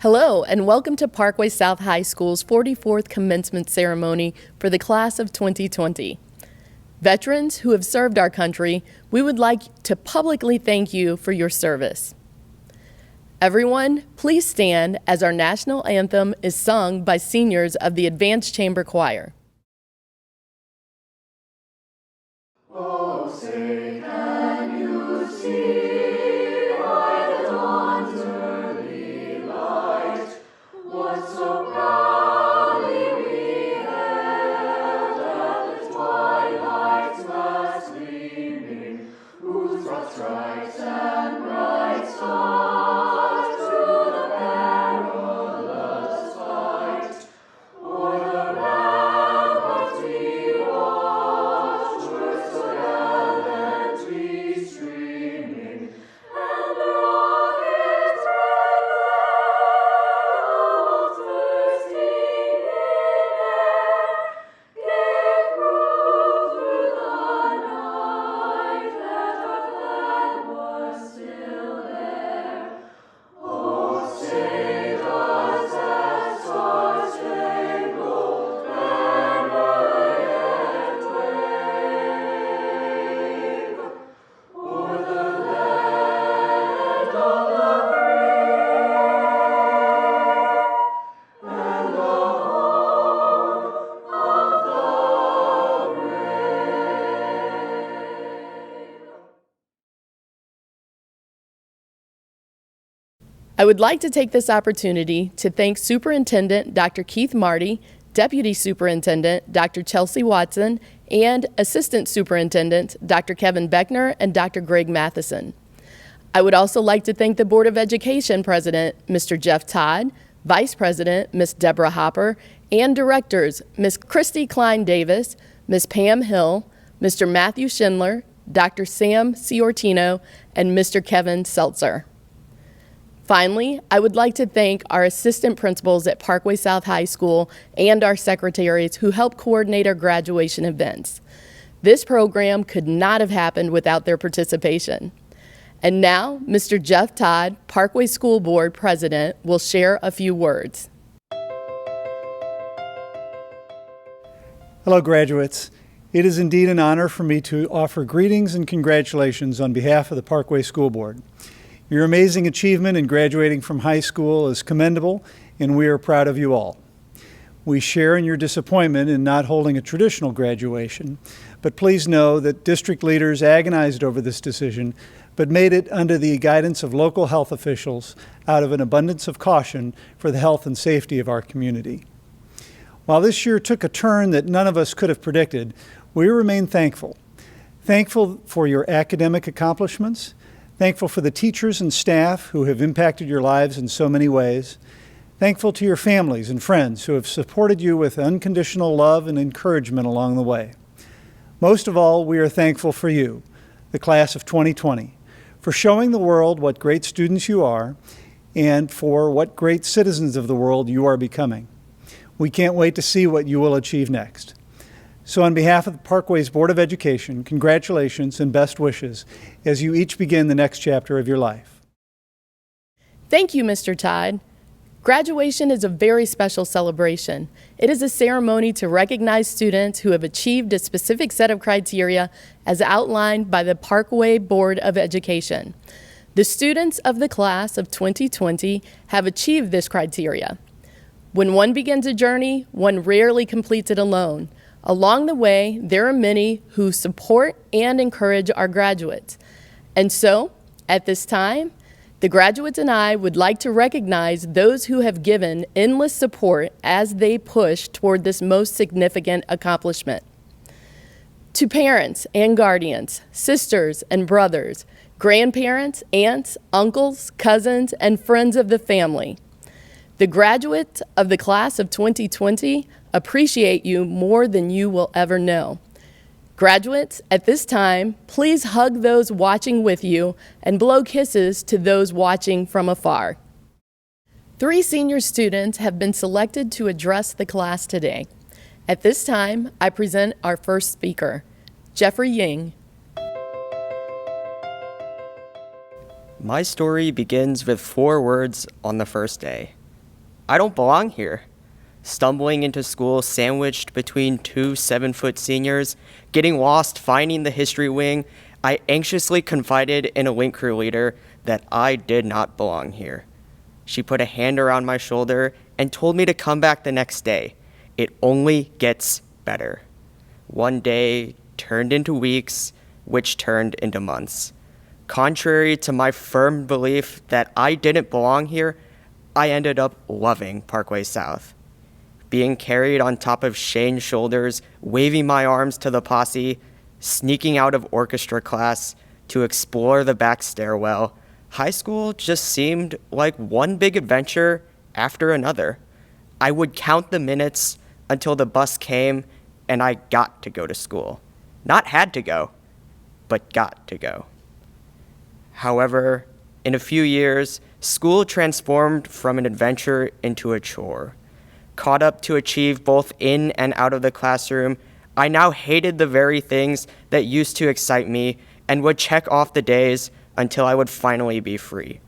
Hello, and welcome to Parkway South High School's 44th commencement ceremony for the class of 2020. Veterans who have served our country, we would like to publicly thank you for your service. Everyone, please stand as our national anthem is sung by seniors of the Advanced Chamber Choir. Oh, say can you see by the dawn's early light what so proudly we hailed at the twilight's last gleaming, whose broad stripes and bright stars through the perilous fight o'er the ramparts we watched were so gallantly streaming, and the rocket's red barrels bursting in air gave proof through the night that our flag was still there. Oh, say does that star-spangled banner yet wave o'er the land of the free and the home of the brave? I would like to take this opportunity to thank Superintendent Dr. Keith Marty, Deputy Superintendent Dr. Chelsea Watson, and Assistant Superintendent Dr. Kevin Beckner and Dr. Greg Matheson. I would also like to thank the Board of Education President, Mr. Jeff Todd, Vice President, Ms. Deborah Hopper, and Directors, Ms. Christy Klein Davis, Ms. Pam Hill, Mr. Matthew Schindler, Dr. Sam Ciortino, and Mr. Kevin Seltzer. Finally, I would like to thank our assistant principals at Parkway South High School and our secretaries who helped coordinate our graduation events. This program could not have happened without their participation. And now, Mr. Jeff Todd, Parkway School Board President, will share a few words. Hello, graduates. It is indeed an honor for me to offer greetings and congratulations on behalf of the Parkway School Board. Your amazing achievement in graduating from high school is commendable, and we are proud of you all. We share in your disappointment in not holding a traditional graduation, but please know that district leaders agonized over this decision, but made it under the guidance of local health officials out of an abundance of caution for the health and safety of our community. While this year took a turn that none of us could have predicted, we remain thankful. Thankful for your academic accomplishments, thankful for the teachers and staff who have impacted your lives in so many ways. Thankful to your families and friends who have supported you with unconditional love and encouragement along the way. Most of all, we are thankful for you, the class of 2020, for showing the world what great students you are and for what great citizens of the world you are becoming. We can't wait to see what you will achieve next. So on behalf of the Parkway's Board of Education, congratulations and best wishes as you each begin the next chapter of your life. Thank you, Mr. Todd. Graduation is a very special celebration. It is a ceremony to recognize students who have achieved a specific set of criteria as outlined by the Parkway Board of Education. The students of the class of 2020 have achieved this criteria. When one begins a journey, one rarely completes it alone. Along the way, there are many who support and encourage our graduates. And so, at this time, the graduates and I would like to recognize those who have given endless support as they push toward this most significant accomplishment. To parents and guardians, sisters and brothers, grandparents, aunts, uncles, cousins, and friends of the family, the graduates of the class of 2020 appreciate you more than you will ever know. Graduates, at this time, please hug those watching with you and blow kisses to those watching from afar. 3 senior students have been selected to address the class today. At this time, I present our first speaker, Jeffrey Ying. My story begins with 4 words on the first day. I don't belong here. Stumbling into school sandwiched between two 7-foot seniors, getting lost finding the history wing, I anxiously confided in a link crew leader that I did not belong here. She put a hand around my shoulder and told me to come back the next day. It only gets better. One day turned into weeks, which turned into months. Contrary to my firm belief that I didn't belong here, I ended up loving Parkway South. Being carried on top of Shane's shoulders, waving my arms to the posse, sneaking out of orchestra class to explore the back stairwell, high school just seemed like one big adventure after another. I would count the minutes until the bus came and I got to go to school. Not had to go, but got to go. However, in a few years, school transformed from an adventure into a chore. Caught up to achieve both in and out of the classroom, I now hated the very things that used to excite me and would check off the days until I would finally be free.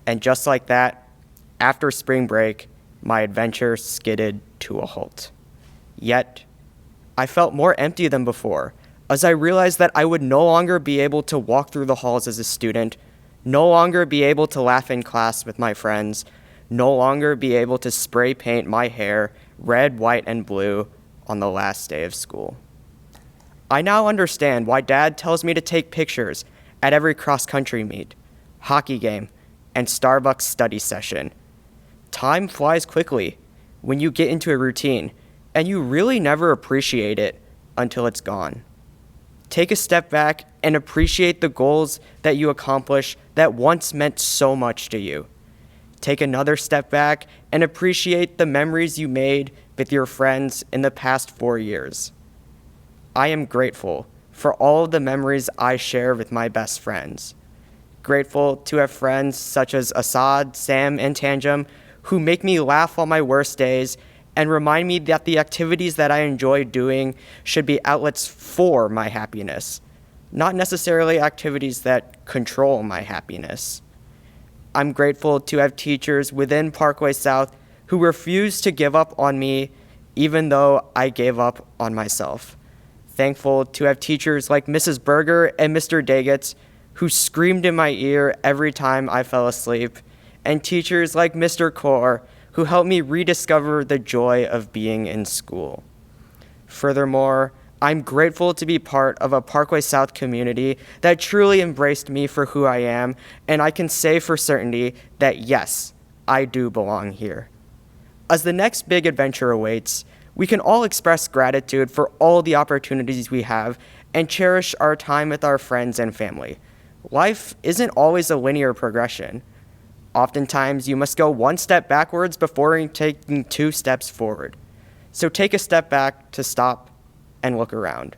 And just like that, after spring break, my adventure skidded to a halt. Yet, I felt more empty than before, as I realized that I would no longer be able to walk through the halls as a student, no longer be able to laugh in class with my friends, no longer be able to spray paint my hair red, white, and blue on the last day of school. I now understand why Dad tells me to take pictures at every cross-country meet, hockey game, and Starbucks study session. Time flies quickly when you get into a routine, and you really never appreciate it until it's gone. Take a step back and appreciate the goals that you accomplish that once meant so much to you. Take another step back and appreciate the memories you made with your friends in the past 4 years. I am grateful for all of the memories I share with my best friends. Grateful to have friends such as Assad, Sam, and Tanjum who make me laugh on my worst days and remind me that the activities that I enjoy doing should be outlets for my happiness, not necessarily activities that control my happiness. I'm grateful to have teachers within Parkway South who refuse to give up on me even though I gave up on myself. Thankful to have teachers like Mrs. Berger and Mr. Dagetz who screamed in my ear every time I fell asleep, and teachers like Mr. Kaur who helped me rediscover the joy of being in school. Furthermore, I'm grateful to be part of a Parkway South community that truly embraced me for who I am, and I can say for certainty that yes, I do belong here. As the next big adventure awaits, we can all express gratitude for all the opportunities we have and cherish our time with our friends and family. Life isn't always a linear progression. Oftentimes, you must go one step backwards before taking 2 steps forward. So take a step back to stop and look around.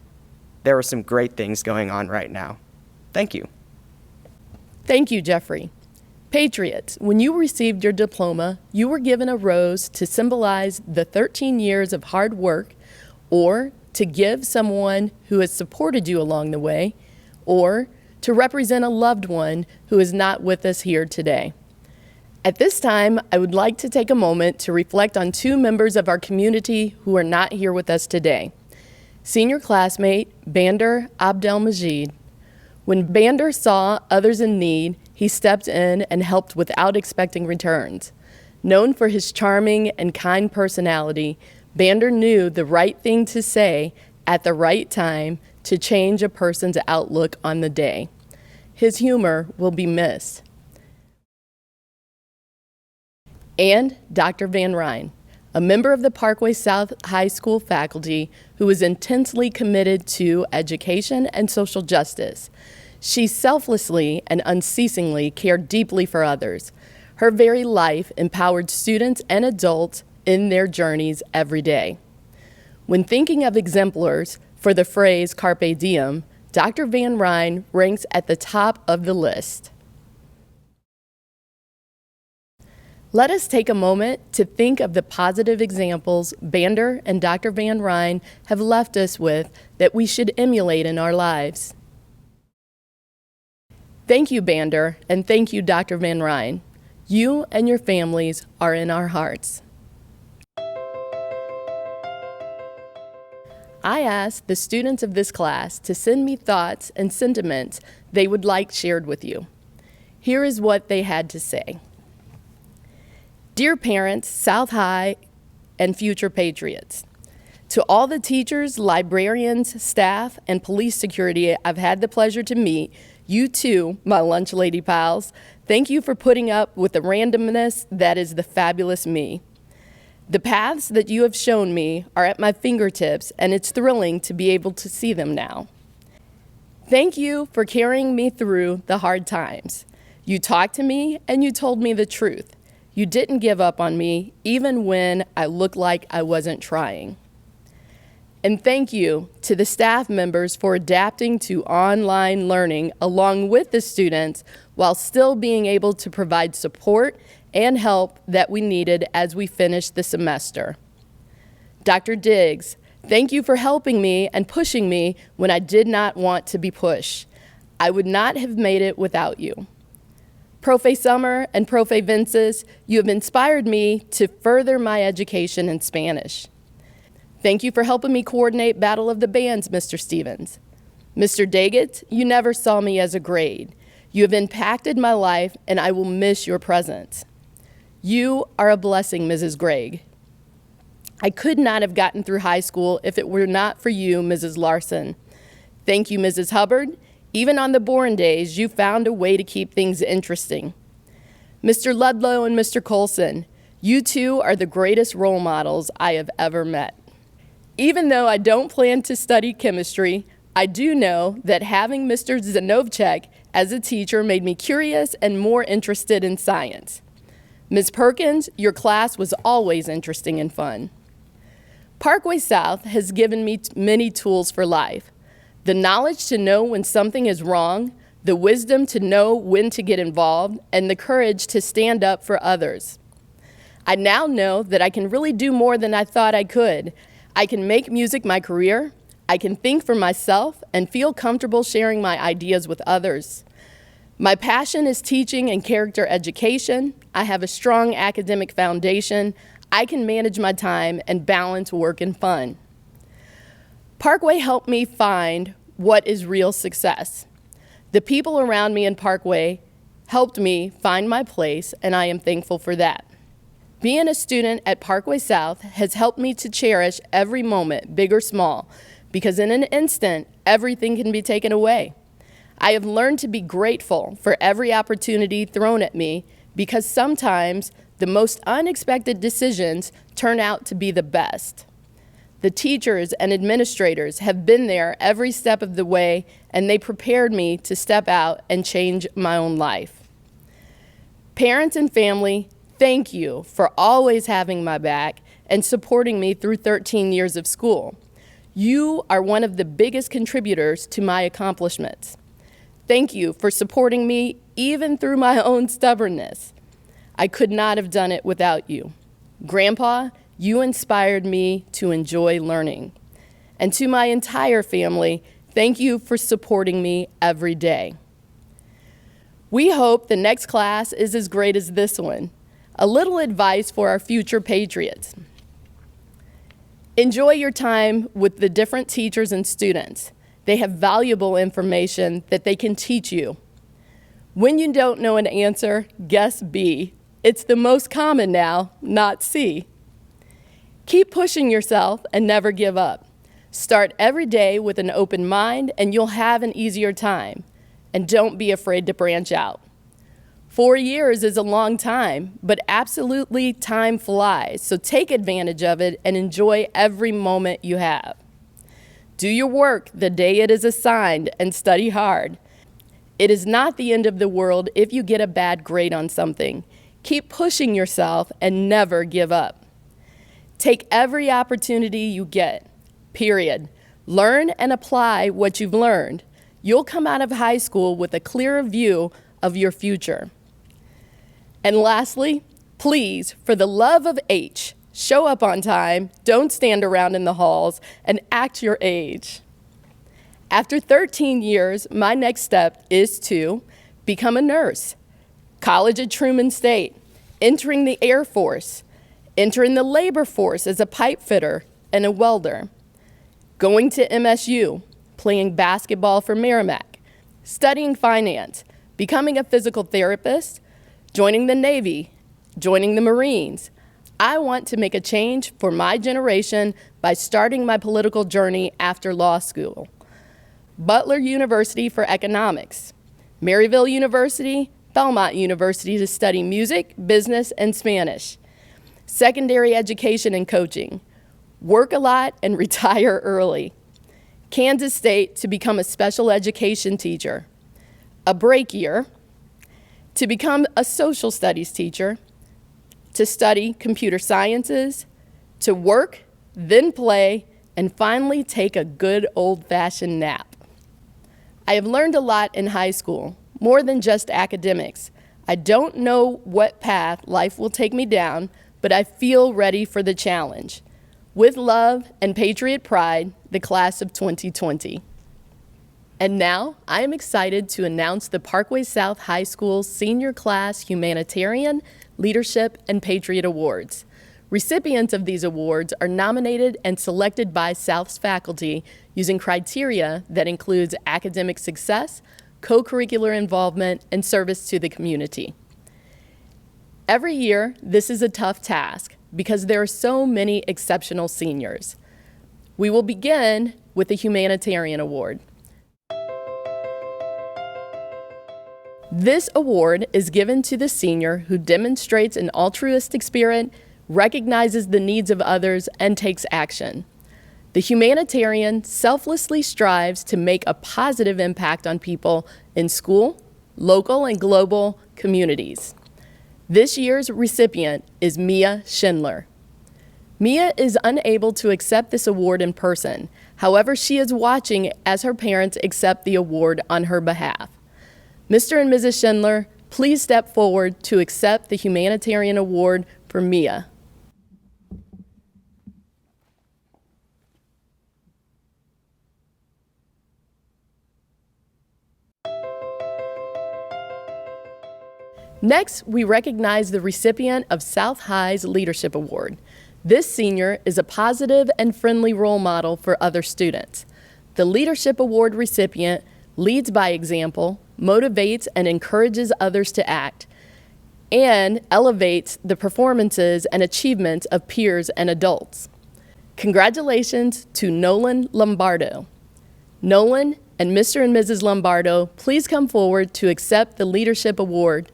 There are some great things going on right now. Thank you. Thank you, Jeffrey. Patriots, when you received your diploma, you were given a rose to symbolize the 13 years of hard work, or to give someone who has supported you along the way, or to represent a loved one who is not with us here today. At this time, I would like to take a moment to reflect on 2 members of our community who are not here with us today. Senior classmate Bander Abdelmajid. When Bander saw others in need, he stepped in and helped without expecting returns. Known for his charming and kind personality, Bander knew the right thing to say at the right time to change a person's outlook on the day. His humor will be missed. And Dr. Van Ryn, a member of the Parkway South High School faculty who is intensely committed to education and social justice. She selflessly and unceasingly cared deeply for others. Her very life empowered students and adults in their journeys every day. When thinking of exemplars for the phrase carpe diem, Dr. Van Ryn ranks at the top of the list. Let us take a moment to think of the positive examples Bander and Dr. Van Ryn have left us with that we should emulate in our lives. Thank you, Bander, and thank you, Dr. Van Ryn. You and your families are in our hearts. I asked the students of this class to send me thoughts and sentiments they would like shared with you. Here is what they had to say. Dear parents, South High, and future patriots, to all the teachers, librarians, staff, and police security I've had the pleasure to meet, you too, my lunch lady pals, thank you for putting up with the randomness that is the fabulous me. The paths that you have shown me are at my fingertips, and it's thrilling to be able to see them now. Thank you for carrying me through the hard times. You talked to me and you told me the truth. You didn't give up on me, even when I looked like I wasn't trying. And thank you to the staff members for adapting to online learning along with the students while still being able to provide support and help that we needed as we finished the semester. Dr. Diggs, thank you for helping me and pushing me when I did not want to be pushed. I would not have made it without you. Profe Summer and Profe Vences, you have inspired me to further my education in Spanish. Thank you for helping me coordinate Battle of the Bands, Mr. Stevens. Mr. Daggett, you never saw me as a grade. You have impacted my life, and I will miss your presence. You are a blessing, Mrs. Gregg. I could not have gotten through high school if it were not for you, Mrs. Larson. Thank you, Mrs. Hubbard. Even on the boring days, you found a way to keep things interesting. Mr. Ludlow and Mr. Colson, you two are the greatest role models I have ever met. Even though I don't plan to study chemistry, I do know that having Mr. Zanovchek as a teacher made me curious and more interested in science. Ms. Perkins, your class was always interesting and fun. Parkway South has given me many tools for life. The knowledge to know when something is wrong, the wisdom to know when to get involved, and the courage to stand up for others. I now know that I can really do more than I thought I could. I can make music my career, I can think for myself, and feel comfortable sharing my ideas with others. My passion is teaching and character education. I have a strong academic foundation. I can manage my time and balance work and fun. Parkway helped me find what is real success. The people around me in Parkway helped me find my place, and I am thankful for that. Being a student at Parkway South has helped me to cherish every moment, big or small, because in an instant, everything can be taken away. I have learned to be grateful for every opportunity thrown at me because sometimes the most unexpected decisions turn out to be the best. The teachers and administrators have been there every step of the way, and they prepared me to step out and change my own life. Parents and family, thank you for always having my back and supporting me through 13 years of school. You are one of the biggest contributors to my accomplishments. Thank you for supporting me even through my own stubbornness. I could not have done it without you. Grandpa, you inspired me to enjoy learning. And to my entire family, thank you for supporting me every day. We hope the next class is as great as this one. A little advice for our future patriots. Enjoy your time with the different teachers and students. They have valuable information that they can teach you. When you don't know an answer, guess B. It's the most common now, not C. Keep pushing yourself and never give up. Start every day with an open mind and you'll have an easier time. And don't be afraid to branch out. 4 years is a long time, but absolutely time flies, so take advantage of it and enjoy every moment you have. Do your work the day it is assigned and study hard. It is not the end of the world if you get a bad grade on something. Keep pushing yourself and never give up. Take every opportunity you get, period. Learn and apply what you've learned. You'll come out of high school with a clearer view of your future. And lastly, please, for the love of H, show up on time, don't stand around in the halls, and act your age. After 13 years, my next step is to become a nurse. college at Truman State, entering the Air Force, entering the labor force as a pipe fitter and a welder, going to MSU, playing basketball for Merrimack, studying finance, becoming a physical therapist, joining the Navy, joining the Marines. I want to make a change for my generation by starting my political journey after law school. Butler University for economics, Maryville University, Belmont University to study music, business, and Spanish, secondary education and coaching, work a lot and retire early, Kansas State to become a special education teacher, a break year, to become a social studies teacher, to study computer sciences, to work, then play, and finally take a good old-fashioned nap. I have learned a lot in high school, more than just academics. I don't know what path life will take me down, but I feel ready for the challenge. With love and patriot pride, the class of 2020. And now, I am excited to announce the Parkway South High School Senior Class Humanitarian, Leadership, and Patriot Awards. Recipients of these awards are nominated and selected by South's faculty using criteria that includes academic success, co-curricular involvement, and service to the community. Every year, this is a tough task because there are so many exceptional seniors. We will begin with the Humanitarian Award. This award is given to the senior who demonstrates an altruistic spirit, recognizes the needs of others, and takes action. The humanitarian selflessly strives to make a positive impact on people in school, local, and global communities. This year's recipient is Mia Schindler. Mia is unable to accept this award in person. However, she is watching as her parents accept the award on her behalf. Mr. and Mrs. Schindler, please step forward to accept the Humanitarian Award for Mia. Next, we recognize the recipient of South High's Leadership Award. This senior is a positive and friendly role model for other students. The Leadership Award recipient leads by example, motivates and encourages others to act, and elevates the performances and achievements of peers and adults. Congratulations to Nolan Lombardo. Nolan and Mr. and Mrs. Lombardo, please come forward to accept the Leadership Award.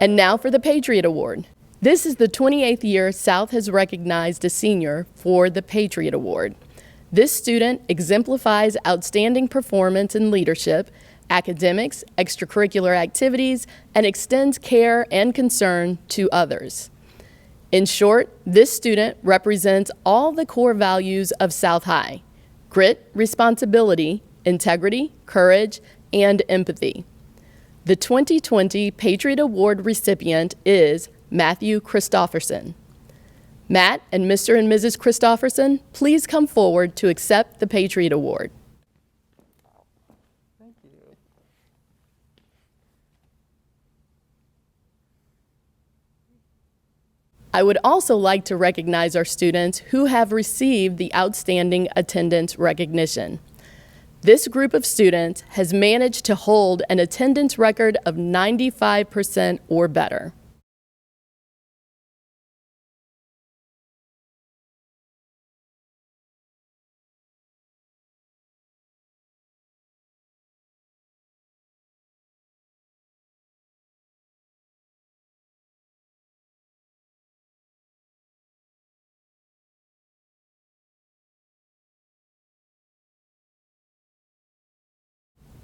And now for the Patriot Award. This is the 28th year South has recognized a senior for the Patriot Award. This student exemplifies outstanding performance in leadership, academics, extracurricular activities, and extends care and concern to others. In short, this student represents all the core values of South High: grit, responsibility, integrity, courage, and empathy. The 2020 Patriot Award recipient is Matthew Christofferson. Matt and Mr. and Mrs. Christofferson, please come forward to accept the Patriot Award. Thank you. I would also like to recognize our students who have received the Outstanding Attendance Recognition. This group of students has managed to hold an attendance record of 95% or better.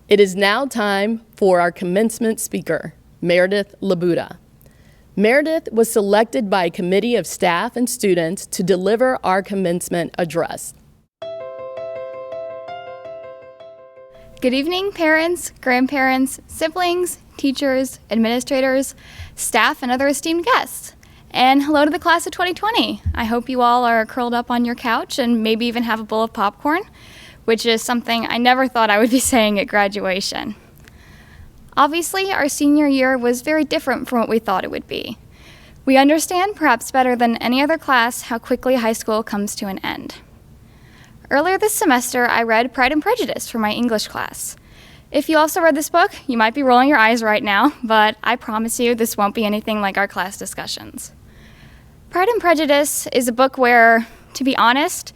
It is now time for our commencement speaker, Meredith Labuda. Meredith was selected by a committee of staff and students to deliver our commencement address. Good evening, parents, grandparents, siblings, teachers, administrators, staff, and other esteemed guests. And hello to the class of 2020. I hope you all are curled up on your couch and maybe even have a bowl of popcorn, which is something I never thought I would be saying at graduation. Obviously, our senior year was very different from what we thought it would be. We understand, perhaps better than any other class, how quickly high school comes to an end. Earlier this semester, I read Pride and Prejudice for my English class. If you also read this book, you might be rolling your eyes right now, but I promise you this won't be anything like our class discussions. Pride and Prejudice is a book where, to be honest,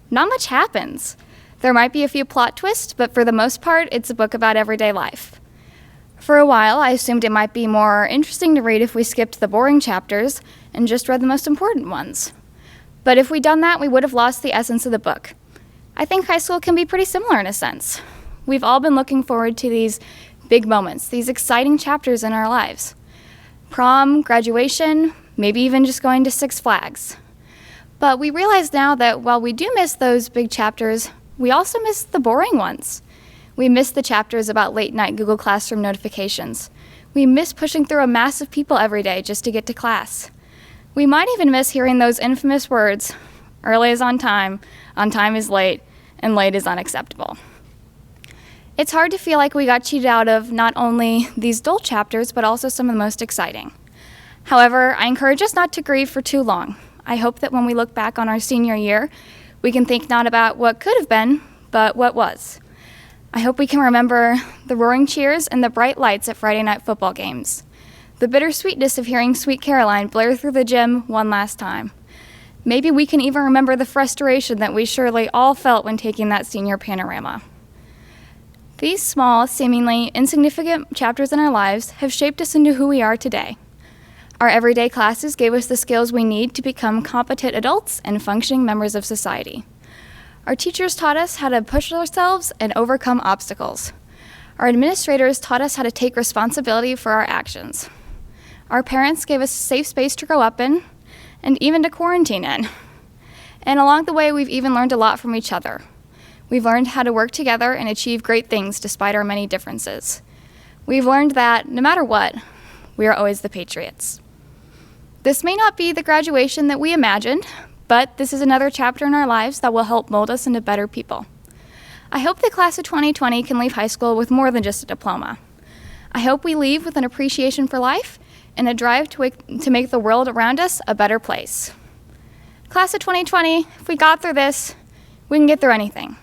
not much happens. There might be a few plot twists, but for the most part, it's a book about everyday life. For a while, I assumed it might be more interesting to read if we skipped the boring chapters and just read the most important ones. But if we'd done that, we would have lost the essence of the book. I think high school can be pretty similar in a sense. We've all been looking forward to these big moments, these exciting chapters in our lives. Prom, graduation, maybe even just going to Six Flags. But we realize now that while we do miss those big chapters, we also miss the boring ones. We miss the chapters about late-night Google Classroom notifications. We miss pushing through a mass of people every day just to get to class. We might even miss hearing those infamous words, early is on time is late, and late is unacceptable. It's hard to feel like we got cheated out of not only these dull chapters, but also some of the most exciting. However, I encourage us not to grieve for too long. I hope that when we look back on our senior year, we can think not about what could have been, but what was. I hope we can remember the roaring cheers and the bright lights at Friday night football games, the bittersweetness of hearing Sweet Caroline blare through the gym one last time. Maybe we can even remember the frustration that we surely all felt when taking that senior panorama. These small, seemingly insignificant chapters in our lives have shaped us into who we are today. Our everyday classes gave us the skills we need to become competent adults and functioning members of society. Our teachers taught us how to push ourselves and overcome obstacles. Our administrators taught us how to take responsibility for our actions. Our parents gave us a safe space to grow up in, and even to quarantine in. And along the way, we've even learned a lot from each other. We've learned how to work together and achieve great things despite our many differences. We've learned that, no matter what, we are always the Patriots. This may not be the graduation that we imagined, but this is another chapter in our lives that will help mold us into better people. I hope the class of 2020 can leave high school with more than just a diploma. I hope we leave with an appreciation for life and a drive to make the world around us a better place. Class of 2020, if we got through this, we can get through anything.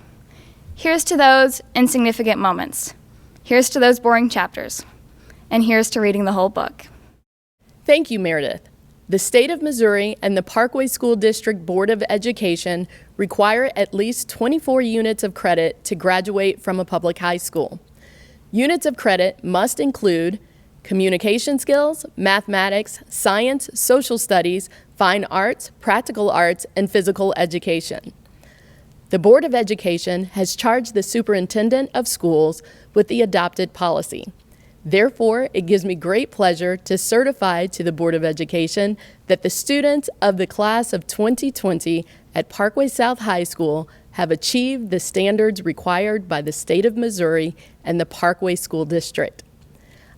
Here's to those insignificant moments. Here's to those boring chapters. And here's to reading the whole book. Thank you, Meredith. The state of Missouri and the Parkway School District Board of Education require at least 24 units of credit to graduate from a public high school. Units of credit must include communication skills, mathematics, science, social studies, fine arts, practical arts, and physical education. The Board of Education has charged the superintendent of schools with the adopted policy. Therefore, it gives me great pleasure to certify to the Board of Education that the students of the class of 2020 at Parkway South High School have achieved the standards required by the state of Missouri and the Parkway School District.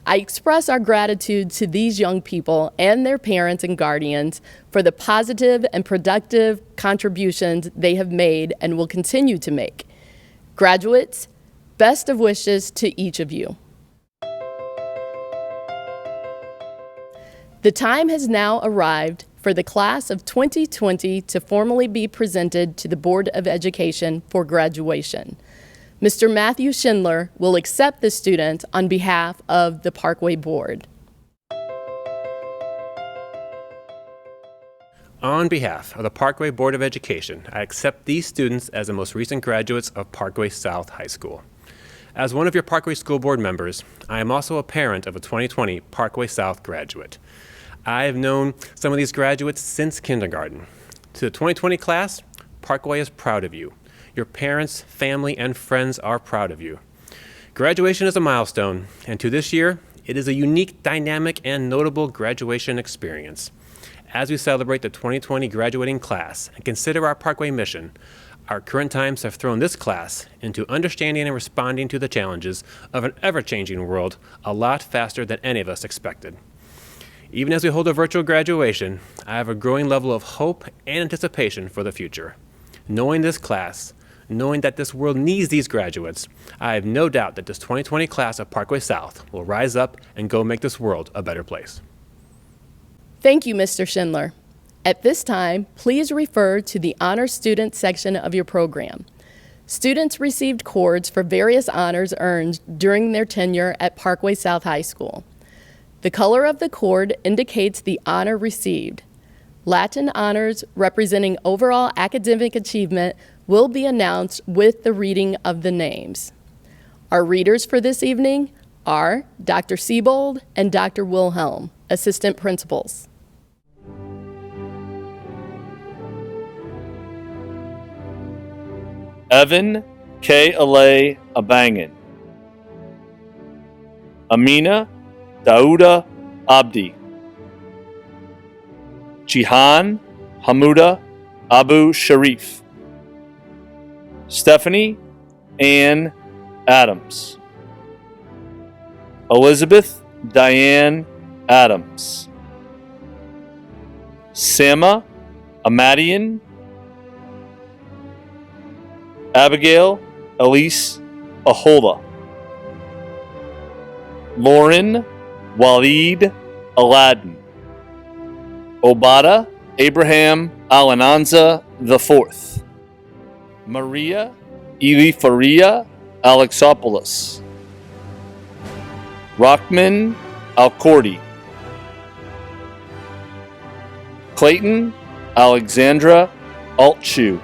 I express our gratitude to these young people and their parents and guardians for the positive and productive contributions they have made and will continue to make. Graduates, best of wishes to each of you. The time has now arrived for the class of 2020 to formally be presented to the Board of Education for graduation. Mr. Matthew Schindler will accept the student on behalf of the Parkway Board. On behalf of the Parkway Board of Education, I accept these students as the most recent graduates of Parkway South High School. As one of your Parkway School Board members, I am also a parent of a 2020 Parkway South graduate. I have known some of these graduates since kindergarten. To the 2020 class, Parkway is proud of you. Your parents, family, and friends are proud of you. Graduation is a milestone, and to this year, it is a unique, dynamic, and notable graduation experience. As we celebrate the 2020 graduating class and consider our Parkway mission, our current times have thrown this class into understanding and responding to the challenges of an ever-changing world a lot faster than any of us expected. Even as we hold a virtual graduation, I have a growing level of hope and anticipation for the future. Knowing this class, knowing that this world needs these graduates, I have no doubt that this 2020 class of Parkway South will rise up and go make this world a better place. Thank you, Mr. Schindler. At this time, please refer to the Honor Student section of your program. Students received cords for various honors earned during their tenure at Parkway South High School. The color of the cord indicates the honor received. Latin honors representing overall academic achievement will be announced with the reading of the names. Our readers for this evening are Dr. Siebold and Dr. Wilhelm, assistant principals. Evan K. Alay Abangan. Amina Dauda Abdi. Jihan Hamuda Abu Sharif. Stephanie Ann Adams. Elizabeth Diane Adams. Sama Amadian. Abigail Elise Ahola. Lauren Walid Aladdin. Obada Abraham Alananza IV. Maria Elifaria Alexopoulos. Rockman Alcordi. Clayton Alexandra Altshu.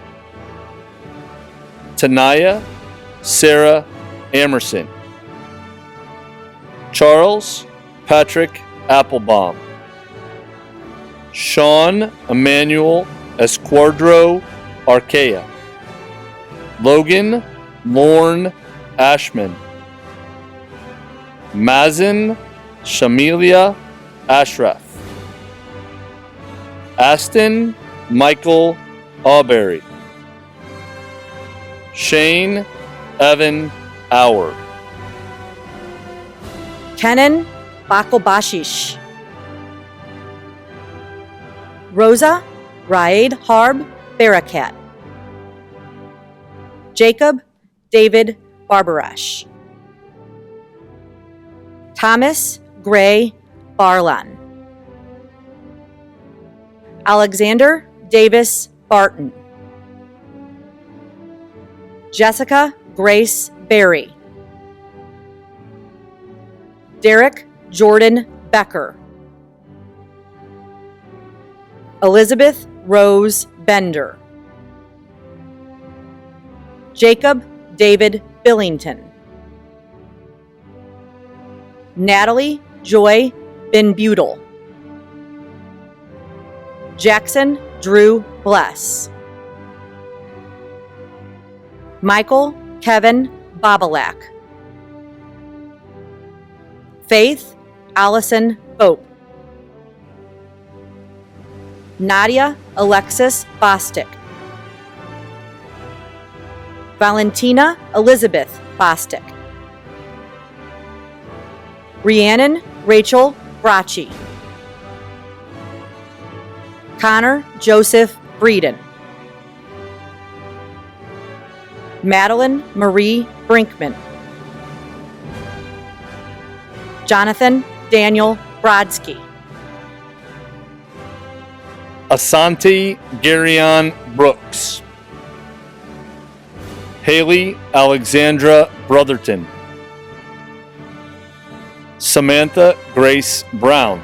Tanaya Sarah Amerson. Charles Patrick Applebaum. Sean Emmanuel Esquadro Arquea. Logan Lorne Ashman. Mazen Shamilia Ashraf. Aston Michael Auberry. Shane Evan Auer. Kenan Bakobashish. Rosa Raed Harb Barakat. Jacob David Barbarash. Thomas Gray Barlan. Alexander Davis Barton. Jessica Grace Berry. Derek Jordan Becker. Elizabeth Rose Bender. Jacob David Billington. Natalie Joy Benbutel. Jackson Drew Bless. Michael Kevin Bobalak. Faith Allison Bope. Nadia Alexis Bostic. Valentina Elizabeth Bostic. Rhiannon Rachel Bracci. Connor Joseph Breeden. Madeline Marie Brinkman. Jonathan Daniel Brodsky. Asante Garion Brooks. Haley Alexandra Brotherton. Samantha Grace Brown.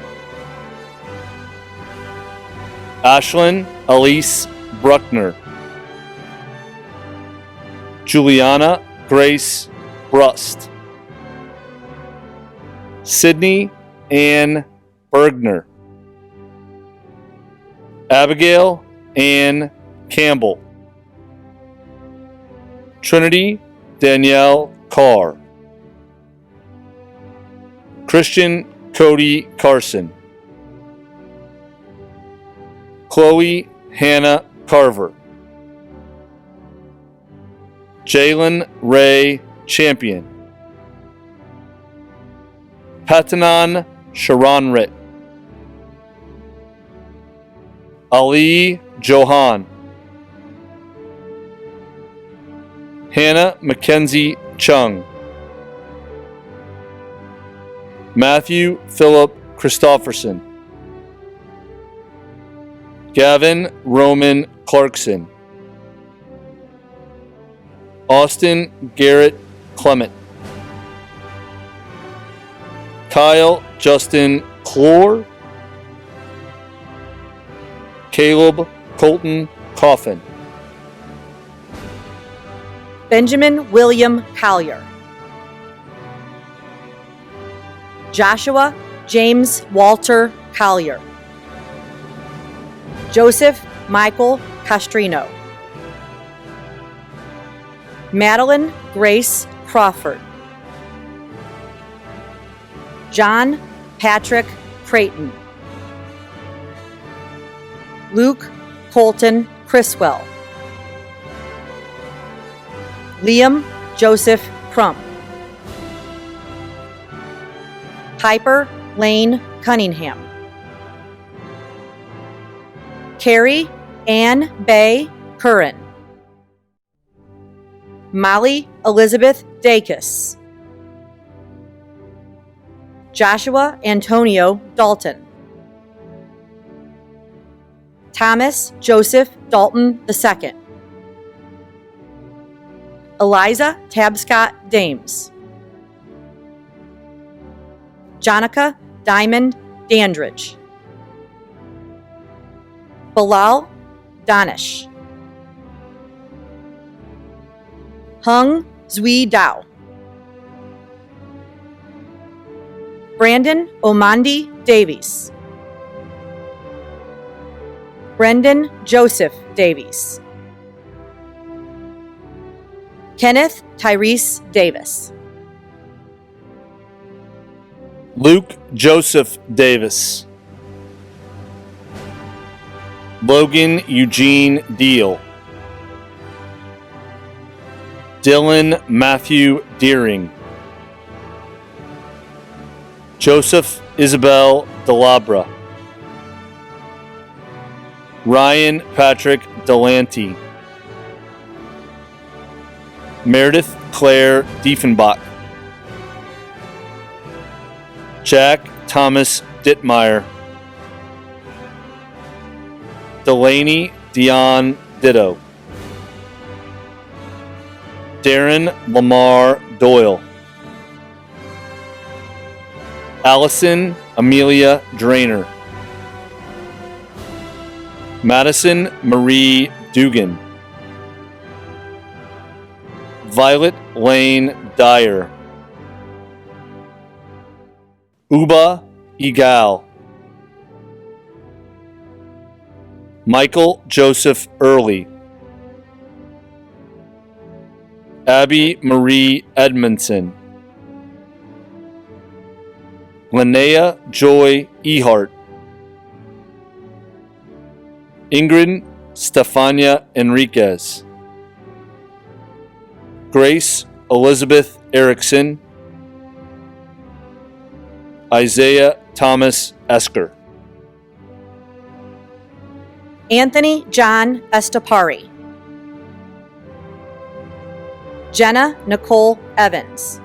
Ashlyn Elise Bruckner. Juliana Grace Brust. Sydney Ann Bergner. Abigail Ann Campbell. Trinity Danielle Carr. Christian Cody Carson. Chloe Hannah Carver. Jalen Ray Champion. Patanan Sharonrit. Ali Johan, Hannah Mackenzie Chung, Matthew Philip Christofferson, Gavin Roman Clarkson, Austin Garrett Clement, Kyle Justin Clore, Caleb Colton Coffin, Benjamin William Collier, Joshua James Walter Collier, Joseph Michael Castrino, Madeline Grace Crawford, John Patrick Creighton, Luke Colton Criswell, Liam Joseph Crump, Piper Lane Cunningham, Carrie Ann Bay Curran, Molly Elizabeth Dacus, Joshua Antonio Dalton, Thomas Joseph Dalton II, Eliza Tabscott Dames, Jonica Diamond Dandridge, Bilal Danish, Hung Zui Dao, Brandon Omandi Davies, Brendan Joseph Davies, Kenneth Tyrese Davis, Luke Joseph Davis, Logan Eugene Deal, Dylan Matthew Deering, Joseph Isabel Delabra, Ryan Patrick Delante, Meredith Claire Diefenbach, Jack Thomas Dittmeyer, Delaney Dion Ditto, Darren Lamar Doyle, Allison Amelia Drainer, Madison Marie Dugan, Violet Lane Dyer, Uba Egal, Michael Joseph Early, Abby Marie Edmondson, Linnea Joy Ehart, Ingrid Stefania Enriquez, Grace Elizabeth Erickson, Isaiah Thomas Esker, Anthony John Estapari, Jenna Nicole Evans,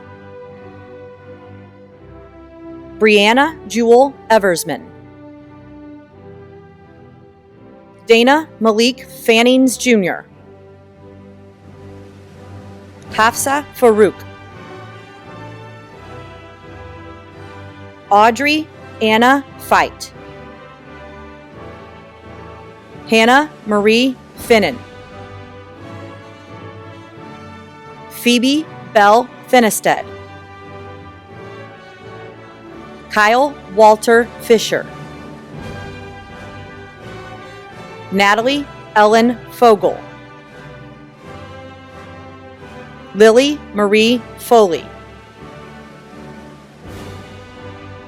Brianna Jewel Eversman, Dana Malik Fannings Jr., Hafsa Farouk, Audrey Anna Fight, Hannah Marie Finnan, Phoebe Bell Finisted, Kyle Walter Fisher, Natalie Ellen Fogel, Lily Marie Foley,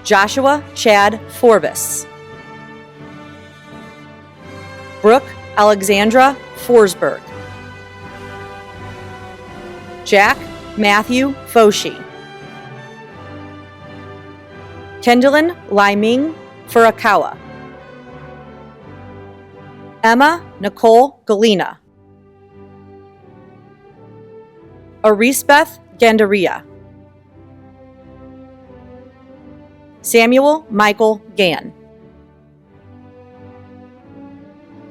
Joshua Chad Forbes, Brooke Alexandra Forsberg, Jack Matthew Foshi, Kendallin Liming Furukawa, Emma Nicole Galena, Arisbeth Gandaria, Samuel Michael Gann,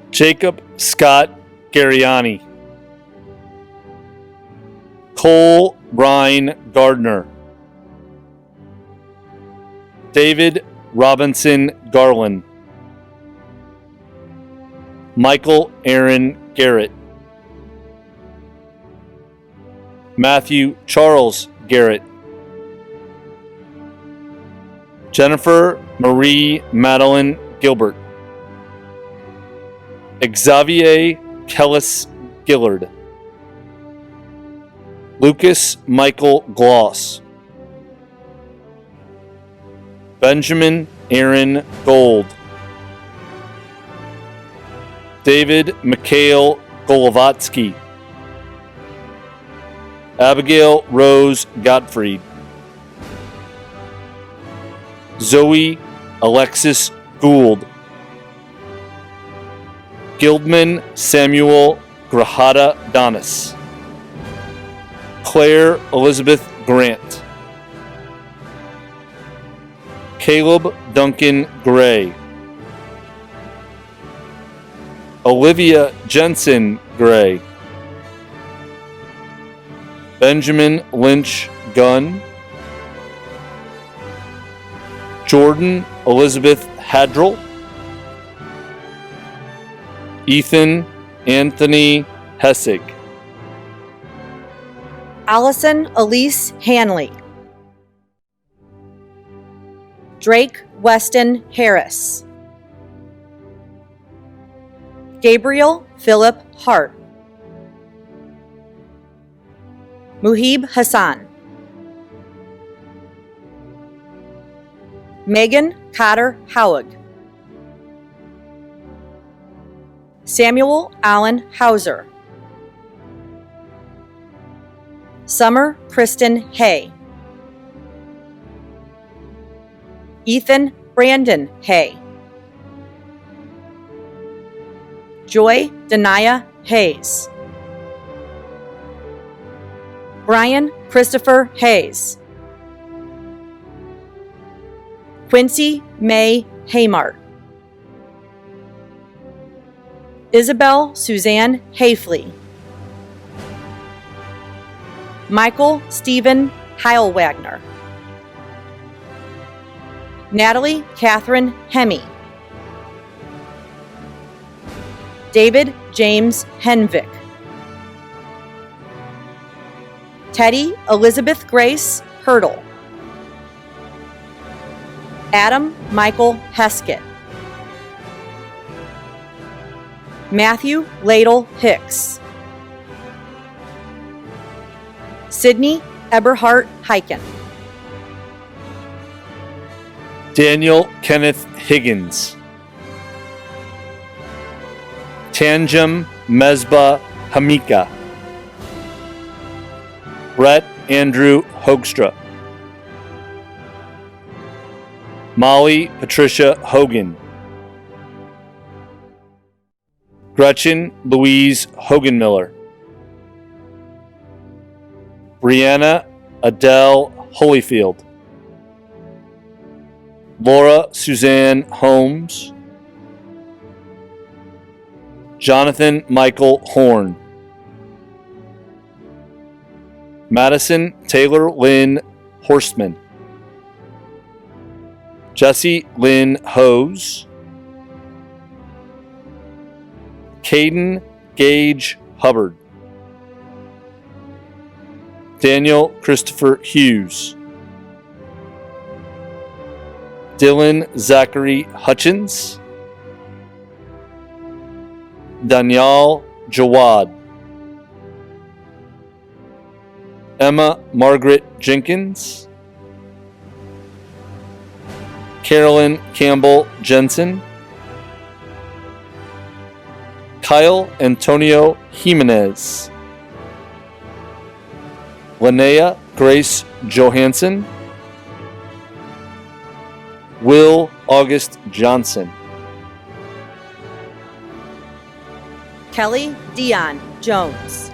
Jacob Scott Gariani, Cole Bryan Gardner, David Robinson Garland, Michael Aaron Garrett, Matthew Charles Garrett, Jennifer Marie Madeline Gilbert, Xavier Kellis Gillard, Lucas Michael Gloss, Benjamin Aaron Gold, David Mikhail Golovatsky, Abigail Rose Gottfried, Zoe Alexis Gould, Guildman Samuel Grajada Donis, Claire Elizabeth Grant, Caleb Duncan Gray, Olivia Jensen Gray, Benjamin Lynch Gunn, Jordan Elizabeth Hadrill, Ethan Anthony Hessig, Allison Elise Hanley, Drake Weston Harris, Gabriel Philip Hart, Muhib Hassan, Megan Cotter Howard, Samuel Allen Hauser, Summer Kristen Hay, Ethan Brandon Hay, Joy Denia Hayes, Brian Christopher Hayes, Quincy May Haymart, Isabel Suzanne Hayfley, Michael Stephen Heilwagner, Natalie Catherine Hemme, David James Henvick, Teddy Elizabeth Grace Hurdle, Adam Michael Heskett, Matthew Ladle Hicks, Sydney Eberhart Heiken, Daniel Kenneth Higgins, Tanjum Mesbah Hamika, Brett Andrew Hoekstra, Molly Patricia Hogan, Gretchen Louise Hoganmiller, Brianna Adele Holyfield, Laura Suzanne Holmes, Jonathan Michael Horn, Madison Taylor Lynn Horstman, Jesse Lynn Hose, Caden Gage Hubbard, Daniel Christopher Hughes, Dylan Zachary Hutchins, Danielle Jawad, Emma Margaret Jenkins, Carolyn Campbell Jensen, Kyle Antonio Jimenez, Linnea Grace Johansson, Will August Johnson, Kelly Dion Jones.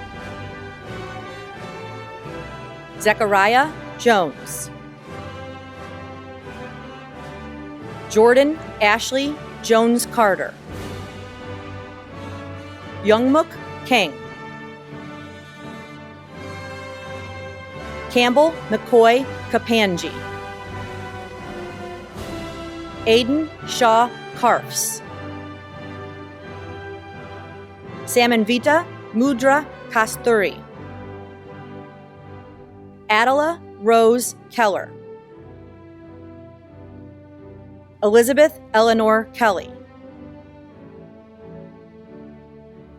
Zechariah Jones. Jordan Ashley Jones Carter. Youngmook King. Campbell McCoy Kapanji. Aiden Shaw Karfs. Samanvita Mudra Kasturi. Adela Rose Keller. Elizabeth Eleanor Kelly.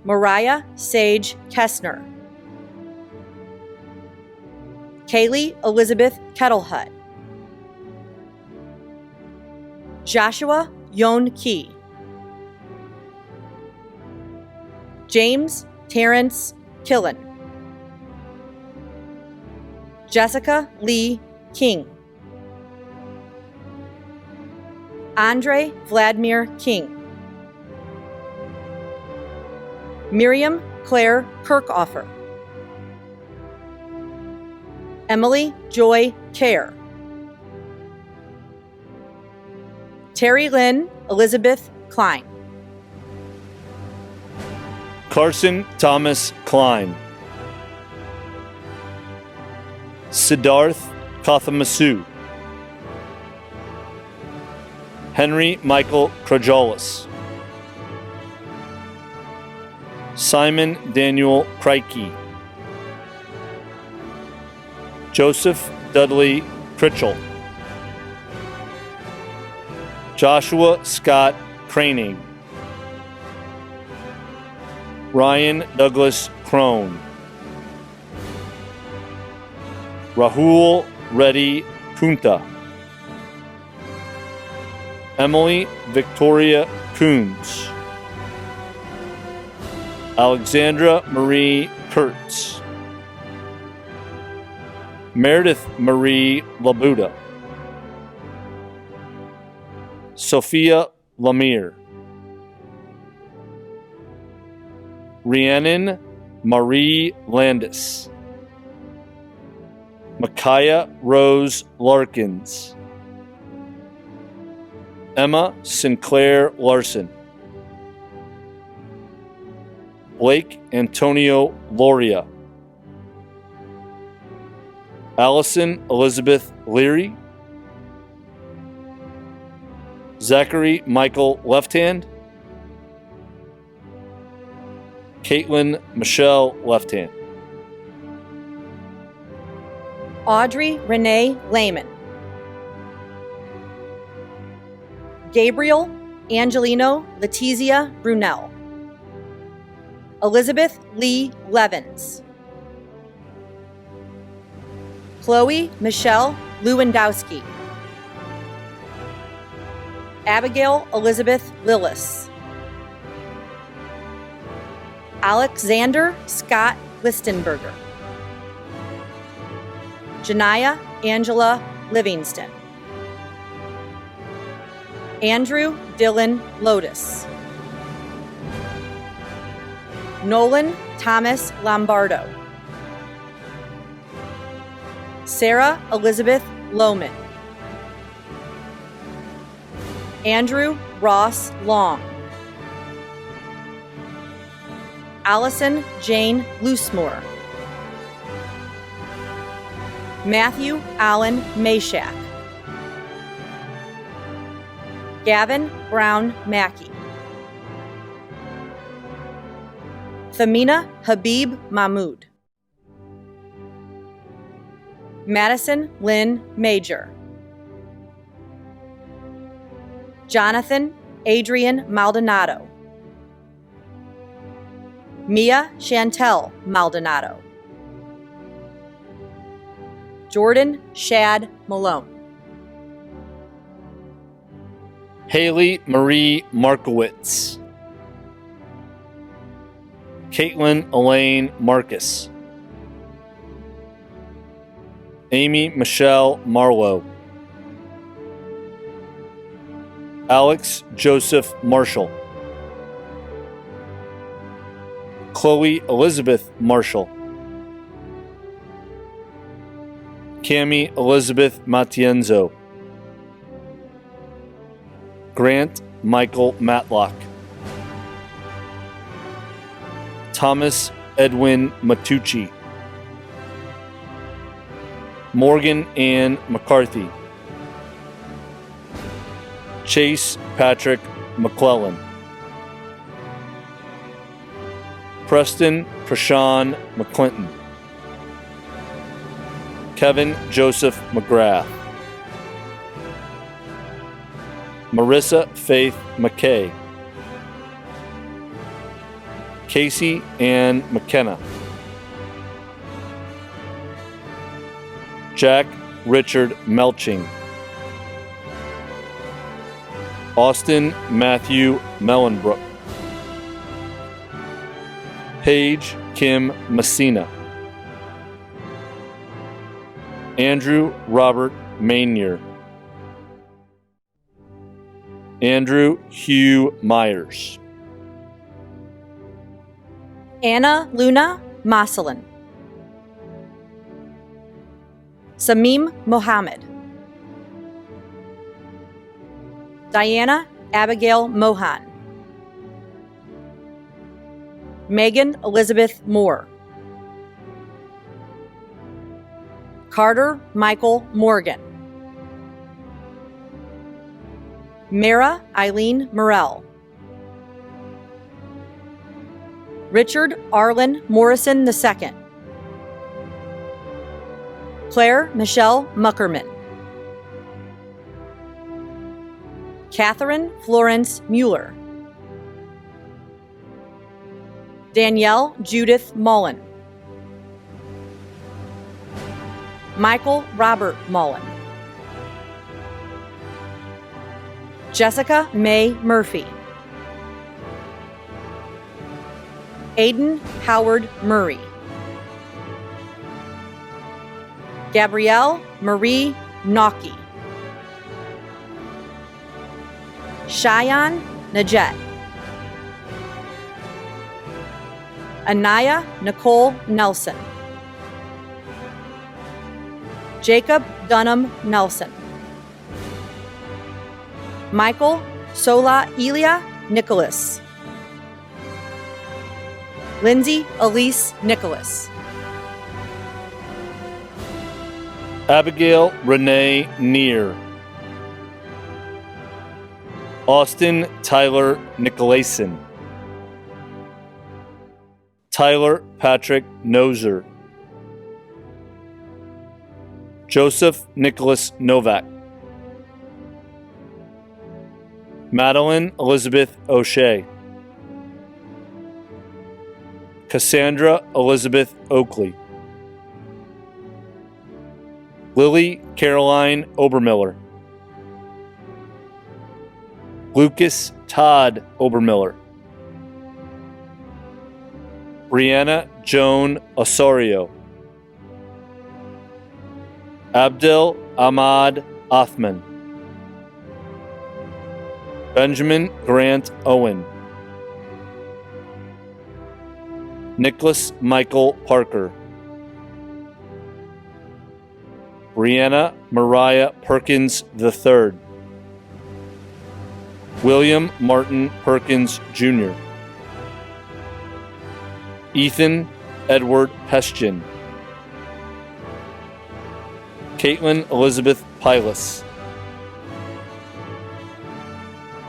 Mariah Sage Kessner. Kaylee Elizabeth Kettlehut. Joshua Yon Key. James Terrence Killen. Jessica Lee King. Andre Vladimir King. Miriam Claire Kirkoffer. Emily Joy Kerr. Terry Lynn Elizabeth Klein. Carson Thomas Klein. Siddharth Kathamasu. Henry Michael Krojolis. Simon Daniel Kreike. Joseph Dudley Pritchell. Joshua Scott Craning. Ryan Douglas Crone. Rahul Reddy Kunta. Emily Victoria Coons. Alexandra Marie Kurtz. Meredith Marie Labuda. Sophia Lemire. Rhiannon Marie Landis. Micaiah Rose Larkins. Emma Sinclair Larson. Blake Antonio Loria. Allison Elizabeth Leary. Zachary Michael Lefthand. Caitlin Michelle Lefthand. Audrey Renee Lehman. Gabriel Angelino Letizia Brunel. Elizabeth Lee Levens. Chloe Michelle Lewandowski. Abigail Elizabeth Lillis. Alexander Scott Listenberger. Janaya Angela Livingston. Andrew Dylan Lotus. Nolan Thomas Lombardo. Sarah Elizabeth Lohman. Andrew Ross Long. Allison Jane Loosemore. Matthew Allen Mashak. Gavin Brown Mackey. Thamina Habib Mahmood. Madison Lynn Major. Jonathan Adrian Maldonado. Mia Chantel Maldonado. Jordan Shad Malone. Haley Marie Markowitz. Caitlin Elaine Marcus. Amy Michelle Marlowe. Alex Joseph Marshall. Chloe Elizabeth Marshall, Cami Elizabeth Matienzo, Grant Michael Matlock, Thomas Edwin Matucci, Morgan Ann McCarthy, Chase Patrick McClellan, Preston Prashan McClinton, Kevin Joseph McGrath, Marissa Faith McKay, Casey Ann McKenna, Jack Richard Melching, Austin Matthew Mellenbrook, Paige Kim Messina, Andrew Robert Mainier, Andrew Hugh Myers, Anna Luna Masalin, Samim Mohammed, Diana Abigail Mohan, Megan Elizabeth Moore, Carter Michael Morgan, Mara Eileen Morell, Richard Arlen Morrison II, Claire Michelle Muckerman, Catherine Florence Mueller, Danielle Judith Mullen, Michael Robert Mullen, Jessica May Murphy, Aiden Howard Murray, Gabrielle Marie Nocky, Cheyenne Najet, Anaya Nicole Nelson, Jacob Dunham Nelson, Michael Sola Elia Nicholas, Lindsay Elise Nicholas, Abigail Renee Neer, Austin Tyler Nicolason, Tyler Patrick Noser, Joseph Nicholas Novak, Madeline Elizabeth O'Shea, Cassandra Elizabeth Oakley, Lily Caroline Obermiller, Lucas Todd Obermiller, Brianna Joan Osorio, Abdel Ahmad Othman, Benjamin Grant Owen, Nicholas Michael Parker, Brianna Mariah Perkins III, William Martin Perkins Jr., Ethan Edward Pestian, Caitlin Elizabeth Pilas,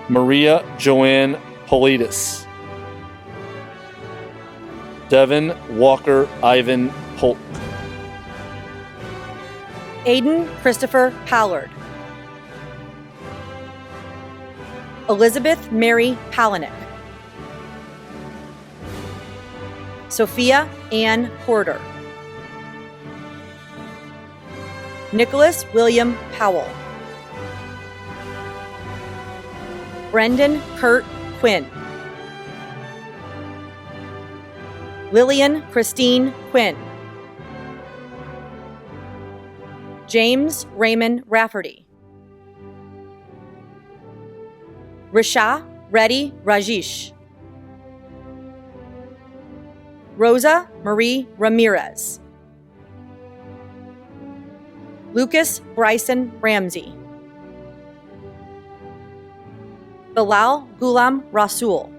Maria Joanne Politis, Devin Walker Ivan Polk, Aiden Christopher Pollard, Elizabeth Mary Palaniuk, Sophia Ann Porter, Nicholas William Powell, Brendan Kurt Quinn, Lillian Christine Quinn, James Raymond Rafferty, Risha Reddy Rajesh, Rosa Marie Ramirez. Lucas Bryson Ramsey. Bilal Gulam Rasul.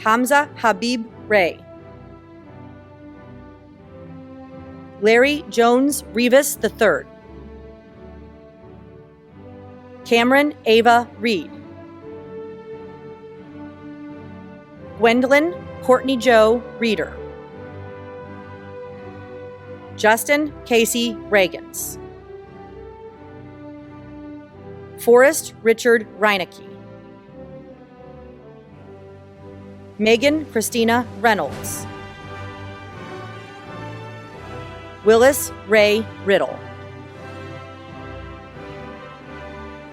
Hamza Habib Ray. Larry Jones Rivas III. Cameron Ava Reed. Gwendolyn Courtney Joe Reeder. Justin Casey Reagans. Forrest Richard Reinecke. Megan Christina Reynolds. Willis Ray Riddle.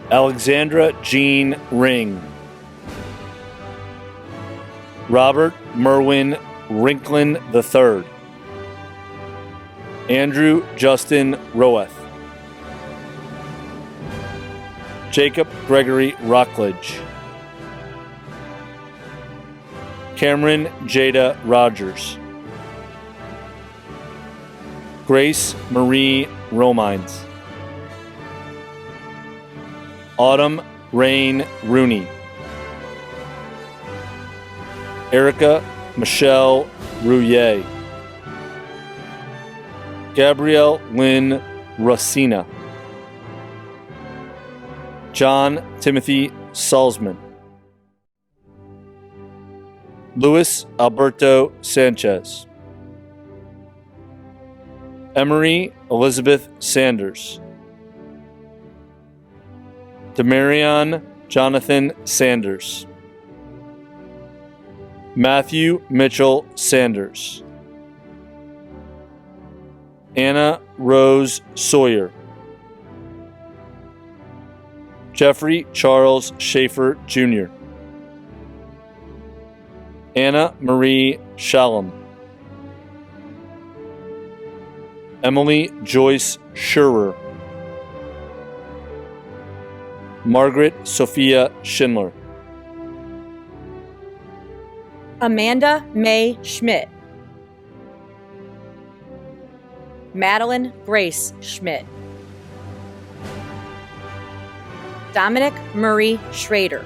Alexandra Jean Ring. Robert Merwin Rinklin III. Andrew Justin Roeth. Jacob Gregory Rockledge. Cameron Jada Rogers. Grace Marie Romines. Autumn Rain Rooney. Erica Michelle Rouillet. Gabrielle Lynn Racina. John Timothy Salzman. Luis Alberto Sanchez. Emery Elizabeth Sanders. Demarion Jonathan Sanders. Matthew Mitchell Sanders. Anna Rose Sawyer. Jeffrey Charles Schaefer Jr. Anna Marie Shalom. Emily Joyce Schurer. Margaret Sophia Schindler. Amanda May Schmidt. Madeline Grace Schmidt. Dominic Murray Schrader.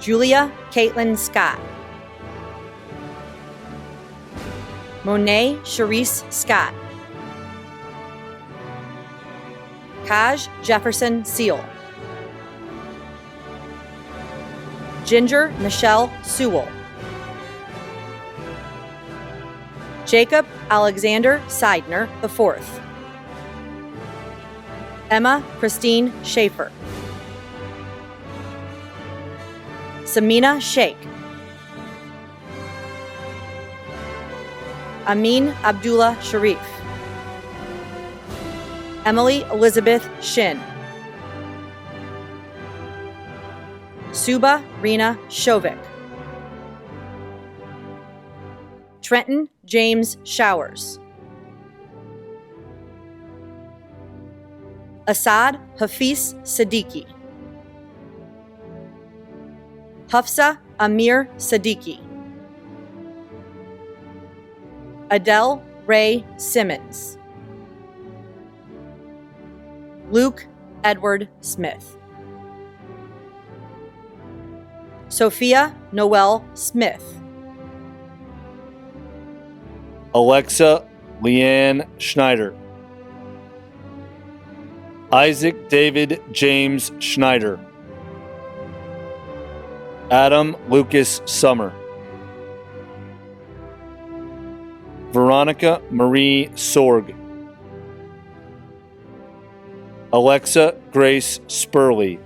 Julia Caitlin Scott. Monet Charisse Scott. Kaj Jefferson Seal. Ginger Michelle Sewell. Jacob Alexander Seidner IV. Emma Christine Schaefer. Samina Sheikh. Amin Abdullah Sharif. Emily Elizabeth Shin. Suba Rena Shovik. Trenton James Showers. Assad Hafiz Siddiqui. Hafsa Amir Siddiqui. Adele Ray Simmons. Luke Edward Smith. Sophia Noel Smith. Alexa Leanne Schneider. Isaac David James Schneider. Adam Lucas Summer. Veronica Marie Sorg. Alexa Grace Spurley.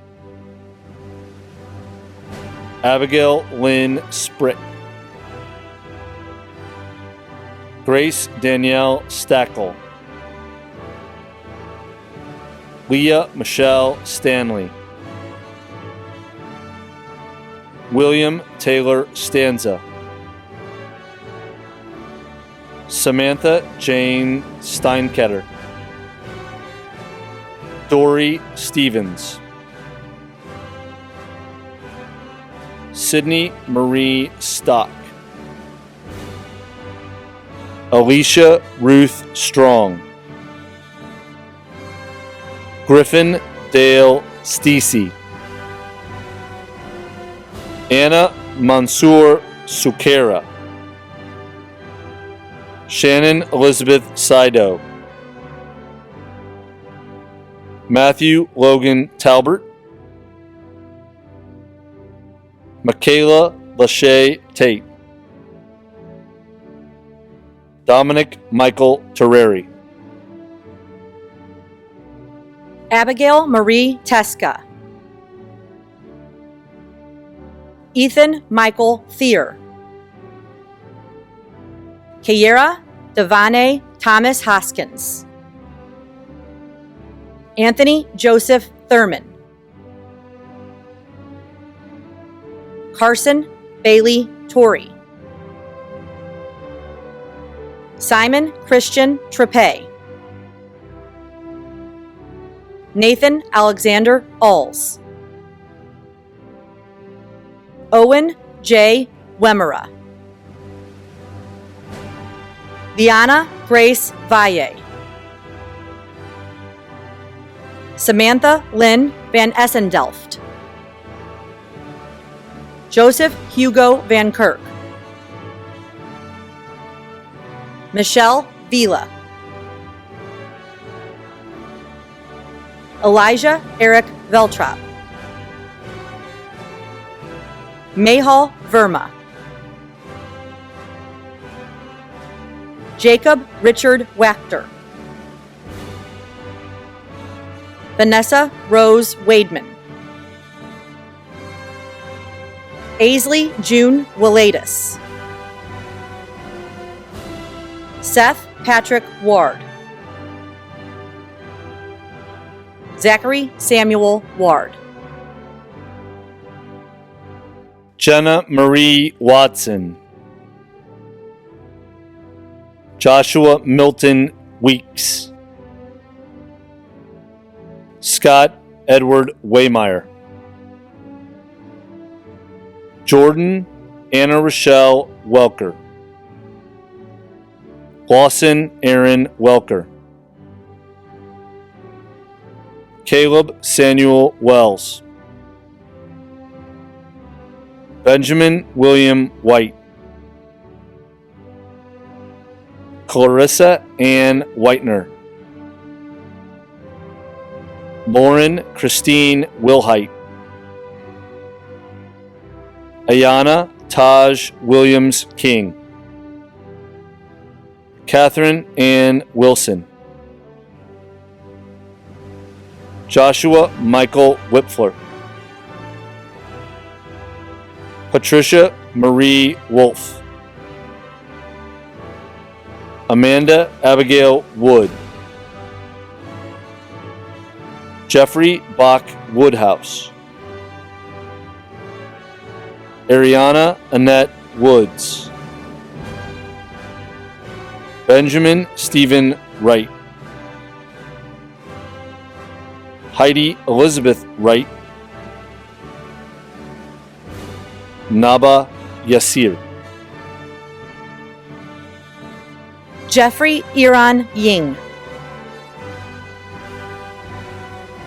Abigail Lynn Sprick. Grace Danielle Stackel. Leah Michelle Stanley. William Taylor Stanza. Samantha Jane Steinketter. Dory Stevens. Sydney Marie Stock. Alicia Ruth Strong. Griffin Dale Stacey. Anna Mansour Sukera. Shannon Elizabeth Sido. Matthew Logan Talbert. Michaela Lachey Tate. Dominic Michael Terreri. Abigail Marie Teska. Ethan Michael Thier. Kiera Devane Thomas Hoskins. Anthony Joseph Thurman. Carson Bailey Torrey. Simon Christian Trepe. Nathan Alexander Alls. Owen J. Wemera. Liana Grace Valle. Samantha Lynn Van Essendelft. Joseph Hugo Van Kirk. Michelle Vila. Elijah Eric Veltrop. Mayhal Verma. Jacob Richard Wachter. Vanessa Rose Wademan. Aisley June Wilatus. Seth Patrick Ward. Zachary Samuel Ward. Jenna Marie Watson. Joshua Milton Weeks. Scott Edward Waymeyer. Jordan Anna Rochelle Welker. Lawson Aaron Welker. Caleb Samuel Wells. Benjamin William White. Clarissa Ann Whitener. Lauren Christine Wilhite. Ayana Taj Williams King. Catherine Ann Wilson. Joshua Michael Whipfler. Patricia Marie Wolf. Amanda Abigail Wood. Jeffrey Bach Woodhouse. Ariana Annette Woods. Benjamin Stephen Wright. Heidi Elizabeth Wright. Naba Yasir. Jeffrey Iran Ying.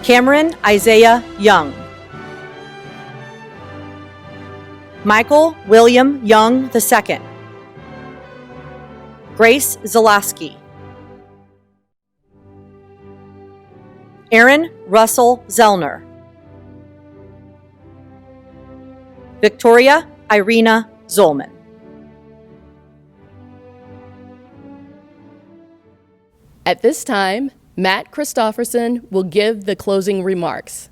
Cameron Isaiah Young. Michael William Young II. Grace Zalaski. Aaron Russell Zellner. Victoria Irina Zolman. At this time, Matt Christofferson will give the closing remarks.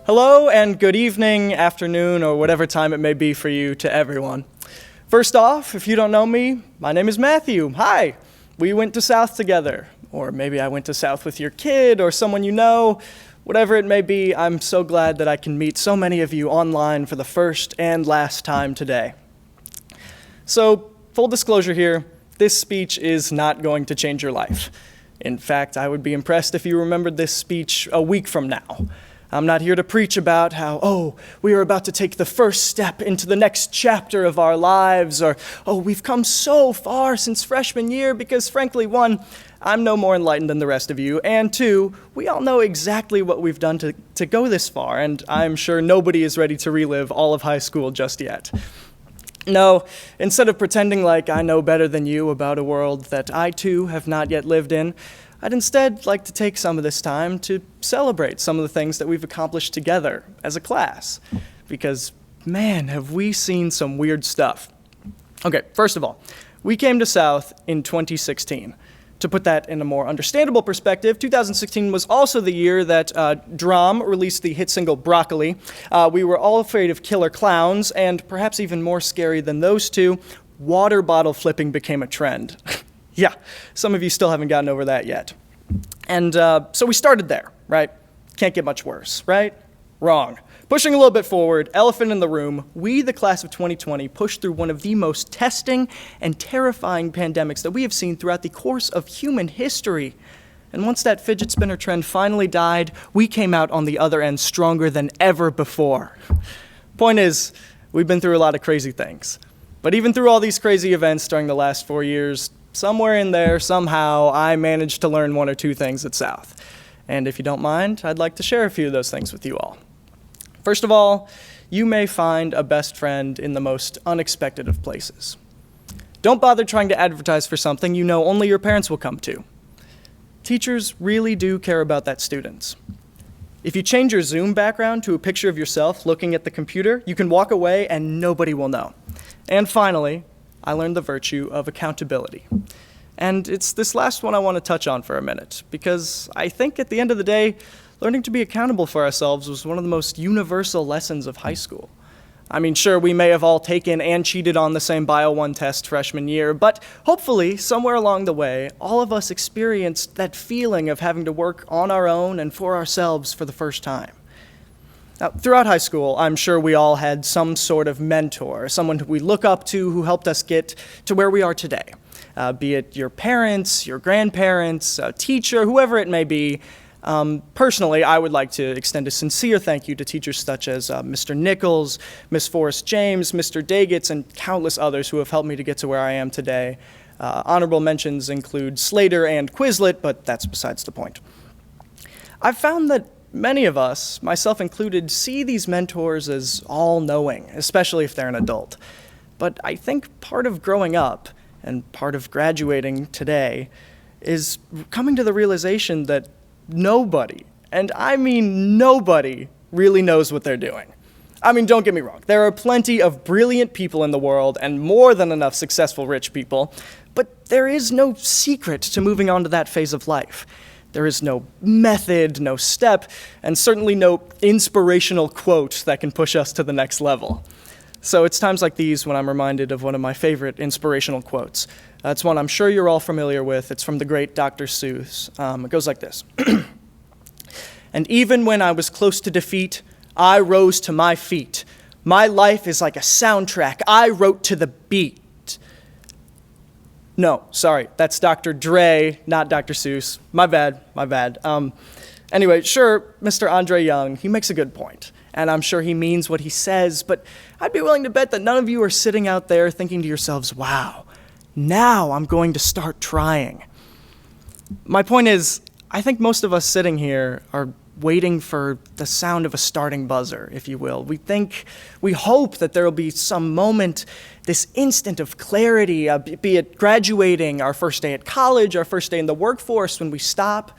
Hello and good evening, afternoon, or whatever time it may be for you to everyone. First off, if you don't know me, my name is Matthew. Hi, we went to South together. Or maybe I went to South with your kid or someone you know. Whatever it may be, I'm so glad that I can meet so many of you online for the first and last time today. So, full disclosure here, this speech is not going to change your life. In fact, I would be impressed if you remembered this speech a week from now. I'm not here to preach about how, we are about to take the first step into the next chapter of our lives, or, we've come so far since freshman year, because frankly, one, I'm no more enlightened than the rest of you, and two, we all know exactly what we've done to go this far, and I'm sure nobody is ready to relive all of high school just yet. No, instead of pretending like I know better than you about a world that I too have not yet lived in, I'd instead like to take some of this time to celebrate some of the things that we've accomplished together as a class. Because, man, have we seen some weird stuff. Okay, first of all, we came to South in 2016. To put that in a more understandable perspective, 2016 was also the year that Drum released the hit single Broccoli. We were all afraid of killer clowns, and perhaps even more scary than those two, water bottle flipping became a trend. Yeah, some of you still haven't gotten over that yet. And so we started there, right? Can't get much worse, right? Wrong. Pushing a little bit forward, elephant in the room, we, the class of 2020, pushed through one of the most testing and terrifying pandemics that we have seen throughout the course of human history. And once that fidget spinner trend finally died, we came out on the other end stronger than ever before. Point is, we've been through a lot of crazy things. But even through all these crazy events during the last 4 years, somewhere in there, somehow, I managed to learn one or two things at South. And if you don't mind, I'd like to share a few of those things with you all. First of all, you may find a best friend in the most unexpected of places. Don't bother trying to advertise for something you know only your parents will come to. Teachers really do care about that student. If you change your Zoom background to a picture of yourself looking at the computer, you can walk away and nobody will know. And finally, I learned the virtue of accountability. And it's this last one I want to touch on for a minute, because I think at the end of the day, learning to be accountable for ourselves was one of the most universal lessons of high school. I mean, sure, we may have all taken and cheated on the same Bio 1 test freshman year, but hopefully, somewhere along the way, all of us experienced that feeling of having to work on our own and for ourselves for the first time. Now, throughout high school, I'm sure we all had some sort of mentor, someone who we look up to who helped us get to where we are today. Be it your parents, your grandparents, a teacher, whoever it may be. Personally, I would like to extend a sincere thank you to teachers such as Mr. Nichols, Miss Forrest James, Mr. Dagitz, and countless others who have helped me to get to where I am today. Honorable mentions include Slater and Quizlet, but that's besides the point. I've found that many of us, myself included, see these mentors as all-knowing, especially if they're an adult. But I think part of growing up and part of graduating today is coming to the realization that nobody, and I mean nobody, really knows what they're doing. I mean, don't get me wrong. There are plenty of brilliant people in the world and more than enough successful rich people, but there is no secret to moving on to that phase of life. There is no method, no step, and certainly no inspirational quote that can push us to the next level. So it's times like these when I'm reminded of one of my favorite inspirational quotes. It's one I'm sure you're all familiar with. It's from the great Dr. Seuss. It goes like this. And even when I was close to defeat, I rose to my feet. My life is like a soundtrack. I wrote to the beat. No, sorry, that's Dr. Dre, not Dr. Seuss. My bad. Anyway, sure, Mr. Andre Young, he makes a good point. And I'm sure he means what he says, but I'd be willing to bet that none of you are sitting out there thinking to yourselves, wow, now I'm going to start trying. My point is, I think most of us sitting here are waiting for the sound of a starting buzzer, if you will. We hope that there will be some moment, this instant of clarity, be it graduating, our first day at college, our first day in the workforce, when we stop,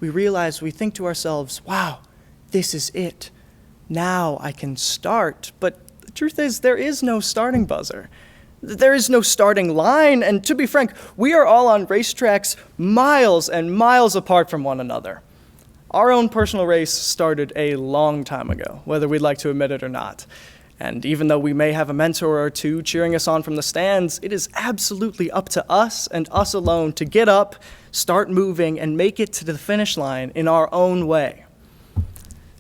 we realize, we think to ourselves, wow, this is it. Now I can start. But the truth is, there is no starting buzzer. There is no starting line, and to be frank, we are all on racetracks miles and miles apart from one another. Our own personal race started a long time ago, whether we'd like to admit it or not. And even though we may have a mentor or two cheering us on from the stands, it is absolutely up to us and us alone to get up, start moving, and make it to the finish line in our own way.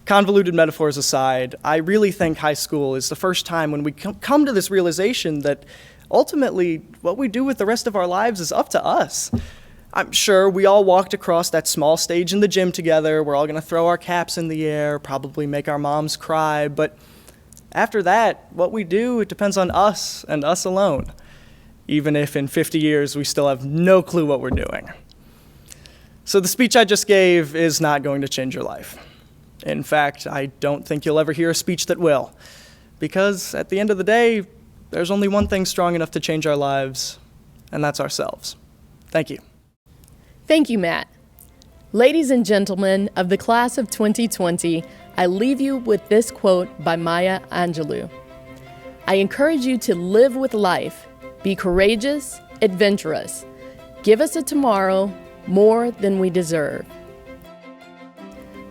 Convoluted metaphors aside, I really think high school is the first time when we come to this realization that ultimately what we do with the rest of our lives is up to us. I'm sure we all walked across that small stage in the gym together. We're all going to throw our caps in the air, probably make our moms cry. But after that, what we do, it depends on us and us alone. Even if in 50 years we still have no clue what we're doing. So the speech I just gave is not going to change your life. In fact, I don't think you'll ever hear a speech that will. Because at the end of the day, there's only one thing strong enough to change our lives, and that's ourselves. Thank you. Thank you, Matt. Ladies and gentlemen of the class of 2020, I leave you with this quote by Maya Angelou. I encourage you to live with life, be courageous, adventurous. Give us a tomorrow more than we deserve.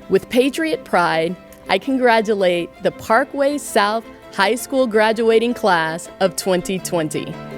With patriot pride, I congratulate the Parkway South High School graduating class of 2020.